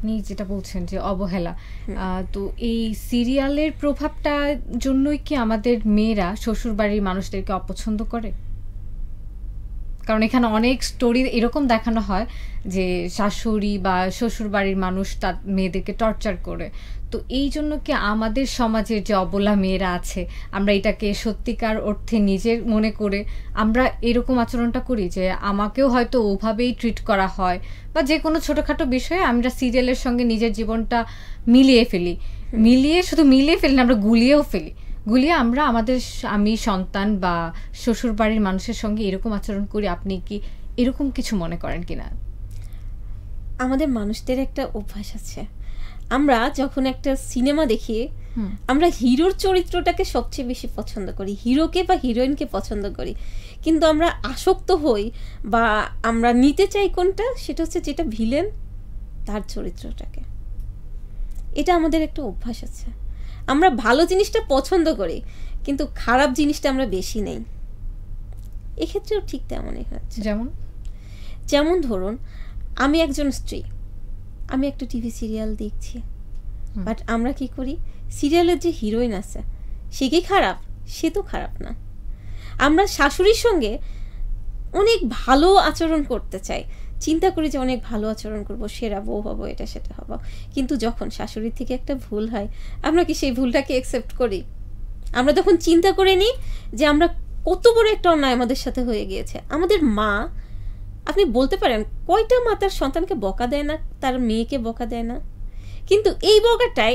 আপনি যেটা বলছেন যে অবহেলা, তো এই সিরিয়ালের প্রভাবটা জন্যই কি আমাদের মেয়েরা শ্বশুরবাড়ির মানুষদেরকে অপছন্দ করে? কারণ এখানে অনেক স্টোরি এরকম দেখানো হয় যে শাশুড়ি বা শ্বশুরবাড়ির মানুষ তার মেয়েদেরকে টর্চার করে। তো এই জন্য কি আমাদের সমাজের যে অবলা মেয়েরা আছে, আমরা এটাকে সত্যিকার অর্থে নিজের মনে করে আমরা এরকম আচরণটা করি যে আমাকেও হয়তো ওভাবেই ট্রিট করা হয়, বা যে কোনো ছোটোখাটো বিষয়ে আমরা সিরিয়ালের সঙ্গে নিজের জীবনটা মিলিয়ে ফেলি, শুধু মিলিয়ে ফেলি না, আমরা গুলিয়েও ফেলি। আমরা আমাদের স্বামী সন্তান বা শ্বশুর বাড়ির মানুষের সঙ্গে এরকম আচরণ করি। আপনি কি এরকম কিছু মনে করেন কিনা? আমাদের মানুষদের একটা অভ্যাস আছে, আমরা যখন একটা সিনেমা দেখি আমরা হিরোর চরিত্রটাকে সবচেয়ে বেশি পছন্দ করি, হিরোকে বা হিরোইনকে পছন্দ করি, কিন্তু আমরা আসক্ত হই বা আমরা নিতে চাই কোনটা, সেটা হচ্ছে যেটা ভিলেন তার চরিত্রটাকে। এটা আমাদের একটা অভ্যাস আছে, আমরা ভালো জিনিসটা পছন্দ করি কিন্তু খারাপ জিনিসটা আমরা বেশি নেই। এক্ষেত্রেও ঠিক তেমনই হচ্ছে। যেমন ধরুন, আমি একজন স্ত্রী, আমি একটা টিভি সিরিয়াল দেখছি, বাট আমরা কি করি, সিরিয়ালের যে হিরোইন আছে সে কি খারাপ? সে তো খারাপ না। আমরা শাশুড়ির সঙ্গে অনেক ভালো আচরণ করতে চাই, চিন্তা করি যে অনেক ভালো আচরণ করবো, সেরা বউ হবো, এটা সেটা হবো, কিন্তু যখন শাশুড়ির থেকে একটা ভুল হয় আমরা কি সেই ভুলটাকে অ্যাকসেপ্ট করি? আমরা তখন চিন্তা করে নিই যে আমরা কত বড় একটা অন্যায় আমাদের সাথে হয়ে গিয়েছে। আমাদের মা, আপনি বলতে পারেন কয়টা মা তার সন্তানকে বকা দেয় না, তার মেয়েকে বকা দেয় না? কিন্তু এই বকাটাই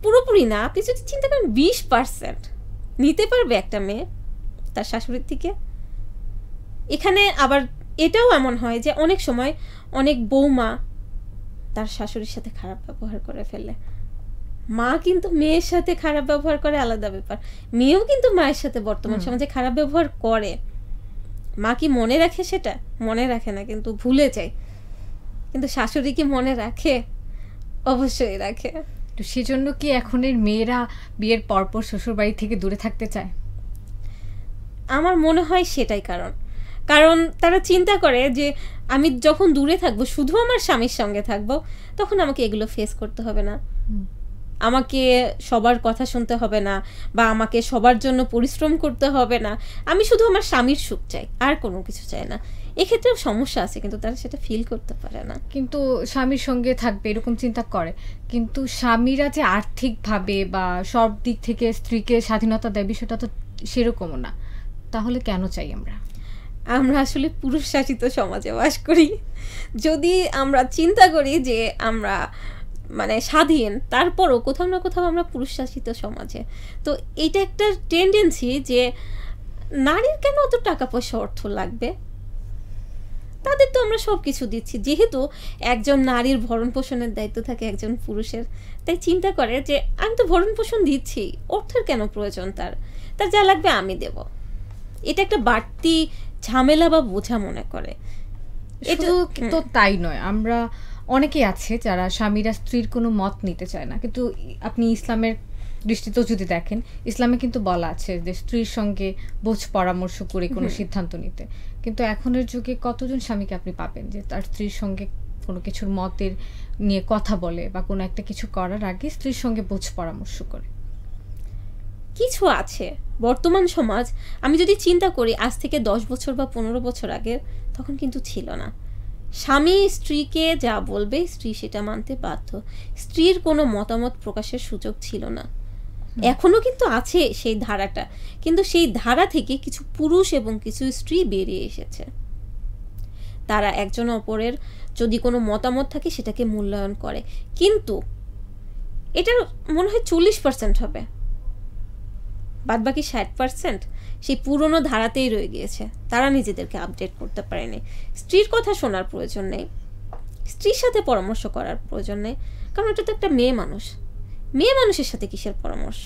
পুরোপুরি না, আপনি যদি চিন্তা করেন 20% নিতে পারবে একটা মেয়ে তার শাশুড়ির থেকে। এখানে আবার এটাও এমন হয় যে অনেক সময় অনেক বৌমা তার শাশুড়ির সাথে খারাপ ব্যবহার করে ফেলে। মা কিন্তু মেয়ের সাথে খারাপ ব্যবহার করে আলাদা ব্যাপার, মেয়েও কিন্তু মায়ের সাথে বর্তমান সমাজে খারাপ ব্যবহার করে। মা কি মনে রাখে? সেটা মনে রাখে না, কিন্তু ভুলে যায়। কিন্তু শাশুড়ি কি মনে রাখে? অবশ্যই রাখে। তো সেজন্য কি এখনের মেয়েরা বিয়ের পরপর শ্বশুরবাড়ি থেকে দূরে থাকতে চায়? আমার মনে হয় সেটাই কারণ তারা চিন্তা করে যে আমি যখন দূরে থাকবো, শুধু আমার স্বামীর সঙ্গে থাকবো, তখন আমাকে এগুলো ফেস করতে হবে না, আমাকে সবার কথা শুনতে হবে না, বা আমাকে সবার জন্য পরিশ্রম করতে হবে না, আমি শুধু আমার স্বামীর সুখ চাই, আর কোনো কিছু চাই না। এক্ষেত্রেও সমস্যা আছে, কিন্তু তারা সেটা ফিল করতে পারে না। কিন্তু স্বামীর সঙ্গে থাকবে এরকম চিন্তা করে, কিন্তু স্বামীরা যে আর্থিকভাবে বা সব দিক থেকে স্ত্রীকে স্বাধীনতা দেয়, বিষয়টা তো সেরকমও না। তাহলে কেন চাই আমরা আসলে পুরুষ শাসিত সমাজে বাস করি। যদি আমরা চিন্তা করি যে আমরা স্বাধীন, তারপরও কোথাও না কোথাও আমরা পুরুষ শাসিত সমাজে। তো এটা একটা টেন্ডেন্সি যে নারীর কেন অত টাকা পয়সা অর্থ লাগবে, তাদের তো আমরা সব কিছু দিচ্ছি। যেহেতু একজন নারীর ভরণ পোষণের দায়িত্ব থাকে একজন পুরুষের, তাই চিন্তা করে যে আমি তো ভরণ পোষণ দিচ্ছি, অর্থের কেন প্রয়োজন, তার যা লাগবে আমি দেব। এটা একটা বাড়তি ঝামেলা বা বোঝা মনে করে। এটা তো তাই নয়, আমরা অনেকেই আছে যারা স্বামীরা স্ত্রীর কোনো মত নিতে চায় না, কিন্তু আপনি ইসলামের দৃষ্টিতেও যদি দেখেন, ইসলামে কিন্তু বলা আছে যে স্ত্রীর সঙ্গে বোঝ পরামর্শ করে কোনো সিদ্ধান্ত নিতে। কিন্তু এখনের যুগে কতজন স্বামীকে আপনি পাবেন যে তার স্ত্রীর সঙ্গে কোনো কিছুর মতের নিয়ে কথা বলে বা কোনো একটা কিছু করার আগে স্ত্রীর সঙ্গে বোঝ পরামর্শ করে? কিছু আছে বর্তমান সমাজ। আমি যদি চিন্তা করি আজ থেকে 10 বছর বা 15 বছর আগে, তখন কিন্তু ছিল না। স্বামী স্ত্রীকে যা বলবে স্ত্রী সেটা মানতে বাধ্য, স্ত্রীর কোনো মতামত প্রকাশের সুযোগ ছিল না। এখনো কিন্তু আছে সেই ধারাটা, কিন্তু সেই ধারা থেকে কিছু পুরুষ এবং কিছু স্ত্রী বেরিয়ে এসেছে। তারা একজন অপরের যদি কোনো মতামত থাকে সেটাকে মূল্যায়ন করে, কিন্তু এটার মনে হয় 40% হবে, বাদ বাকি 60% সেই পুরনো ধারাতেই রয়ে গিয়েছে। তারা নিজেদেরকে আপডেট করতে পারেনি। স্ত্রীর কথা শোনার প্রয়োজন নেই, স্ত্রীর সাথে পরামর্শ করার প্রয়োজন নেই, কারণ এটা তো একটা মেয়ে মানুষ। মেয়ে মানুষের সাথে কিসের পরামর্শ?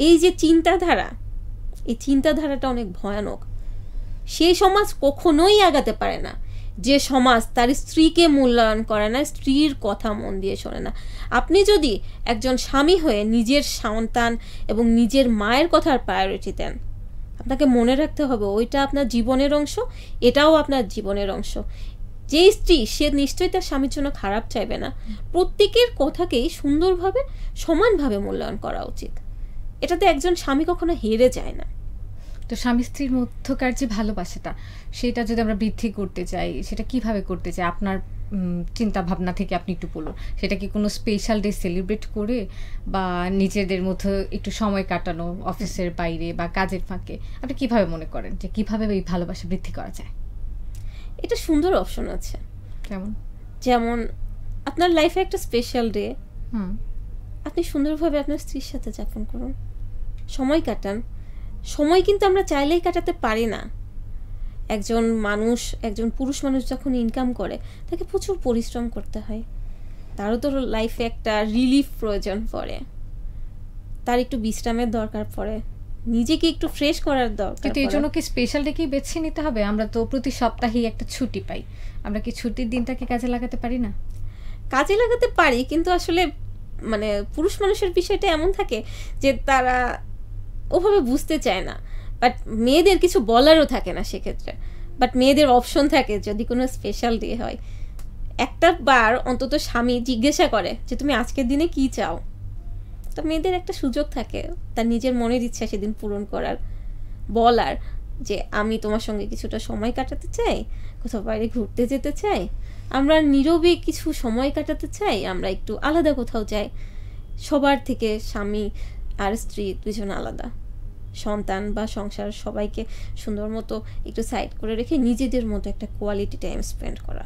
এই যে চিন্তাধারা, এই চিন্তাধারাটা অনেক ভয়ানক। সেই সমাজ কখনোই আগাতে পারে না যে সমাজ তার স্ত্রীকে মূল্যায়ন করে না, স্ত্রীর কথা মন দিয়ে শোনে না। আপনি যদি একজন স্বামী হয়ে নিজের সন্তান এবং নিজের মায়ের কথার প্রায়োরিটি দেন, আপনাকে মনে রাখতে হবে ওইটা আপনার জীবনের অংশ, এটাও আপনার জীবনের অংশ। যে স্ত্রী সে নিশ্চয়ই তার স্বামীর জন্য খারাপ চাইবে না। প্রত্যেকের কথাকেই সুন্দরভাবে সমানভাবে মূল্যায়ন করা উচিত। এটাতে একজন স্বামী কখনো হেরে যায় না। তো স্বামী স্ত্রীর মধ্যকার যে ভালোবাসাটা, সেটা যদি আমরা বৃদ্ধি করতে চাই, সেটা কিভাবে করতে চাই আপনার চিন্তা ভাবনা থেকে আপনি একটু বলুন। সেটা কি কোনো স্পেশাল ডে সেলিব্রেট করে, বা নিজেদের মধ্যে একটু সময় কাটানো অফিসের বাইরে বা কাজের ফাঁকে, আপনি কিভাবে মনে করেন যে কিভাবে এই ভালোবাসা বৃদ্ধি করা যায়? এটা সুন্দর অপশন আছে। কেমন? যেমন আপনার লাইফে একটা স্পেশাল ডে, আপনি সুন্দরভাবে আপনার স্ত্রীর সাথে যাপন করুন, সময় কাটান। সময় কিন্তু আমরা চাইলেই কাটাতে পারি না। একজন মানুষ, একজন পুরুষ মানুষ যখন ইনকাম করে, তাকে প্রচুর পরিশ্রম করতে হয়, তারও তো লাইফে একটা রিলিফ প্রয়োজন পড়ে, তার একটু বিশ্রামের দরকার পড়ে, নিজেকে একটু ফ্রেশ করার দরকার। কিন্তু এই জন্য কি স্পেশাল ডে কি বেছে নিতে হবে? আমরা তো প্রতি সপ্তাহেই একটা ছুটি পাই, আমরা কি ছুটির দিনটাকে কাজে লাগাতে পারি না? কাজে লাগাতে পারি, কিন্তু আসলে মানে পুরুষ মানুষের বিষয়টা এমন থাকে যে তারা ওভাবে বুঝতে চায় না। বাট মেয়েদের কিছু বলারও থাকে না সেক্ষেত্রে। বাট মেয়েদের অপশন থাকে, যদি কোনো স্পেশাল ডে হয়, একটা বার অন্তত স্বামী জিজ্ঞাসা করে যে তুমি আজকের দিনে কি চাও, তো মেয়েদের একটা সুযোগ থাকে তার নিজের মনের ইচ্ছা সেদিন পূরণ করার, বলার যে আমি তোমার সঙ্গে কিছুটা সময় কাটাতে চাই, কোথাও বাইরে ঘুরতে যেতে চাই, আমরা নীরবে কিছু সময় কাটাতে চাই, আমরা একটু আলাদা কোথাও যাই। সবার থেকে স্বামী আর স্ত্রী দুজন আলাদা, সন্তান বা সংসার সবাইকে সুন্দর মতো একটু সাইড করে রেখে নিজেদের মতো একটা কোয়ালিটি টাইম স্পেন্ড করা।